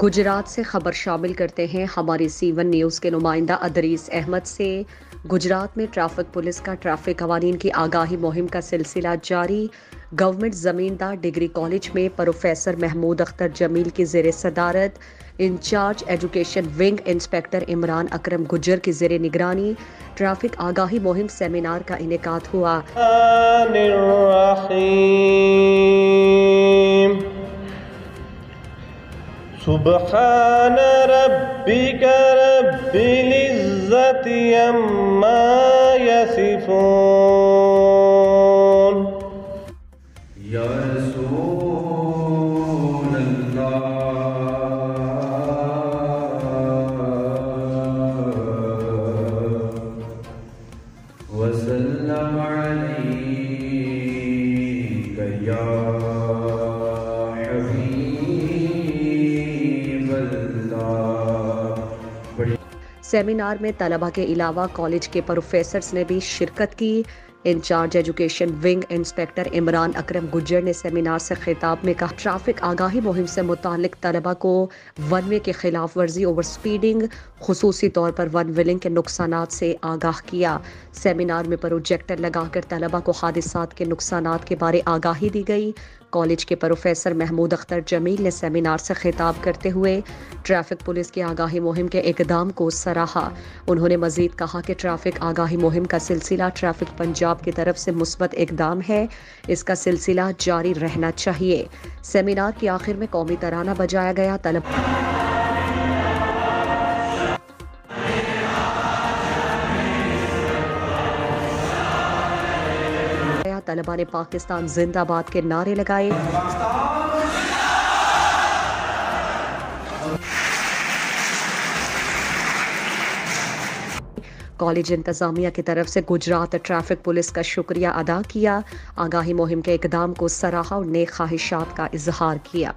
گجرات سے خبر شامل کرتے ہیں ہماری C1 نیوز کے نمائندہ ادریس احمد سے۔ گجرات میں ٹریفک پولیس کا ٹریفک قوانین کی آگاہی مہم کا سلسلہ جاری۔ گورنمنٹ زمیندار ڈگری کالج میں پروفیسر محمود اختر جمیل کی زیر صدارت incharge education wing inspector Imran Akram Gujjar کی زیر نگرانی ٹریفک آگاہی مہم سیمینار کا انعقاد ہوا۔ سبحان ربک رب العزت عما یصفون یا رسول اللہ وسلم علیک یا سیمینار میں طلبہ کے علاوہ کالج کے پروفیسرز نے بھی شرکت کی۔ Incharge education wing inspector Imran Akram Gujjar نے سیمینار سے خطاب میں کہا ٹریفک آگاہی مہم سے متعلق طلبہ کو ون وے کے خلاف ورزی، اوور سپیڈنگ، خصوصی طور پر ون ویلنگ کے نقصانات سے آگاہ کیا۔ سیمینار میں پروجیکٹر لگا کر طلبہ کو حادثات کے نقصانات کے بارے آگاہی دی گئی۔ کالج کے پروفیسر محمود اختر جمیل نے سیمینار سے خطاب کرتے ہوئے ٹریفک پولیس کی آگاہی مہم کے اقدام کو سراہا۔ انہوں نے مزید کہا کہ ٹریفک آگاہی مہم کا سلسلہ ٹریفک پنجاب کی طرف سے مثبت اقدام ہے، اس کا سلسلہ جاری رہنا چاہیے۔ سیمینار کے آخر میں قومی ترانہ بجایا گیا۔ طلبہ نے پاکستان زندہ باد کے نعرے لگائے۔ کالج انتظامیہ کی طرف سے گجرات ٹریفک پولیس کا شکریہ ادا کیا، آگاہی مہم کے اقدام کو سراہا اور نیک خواہشات کا اظہار کیا۔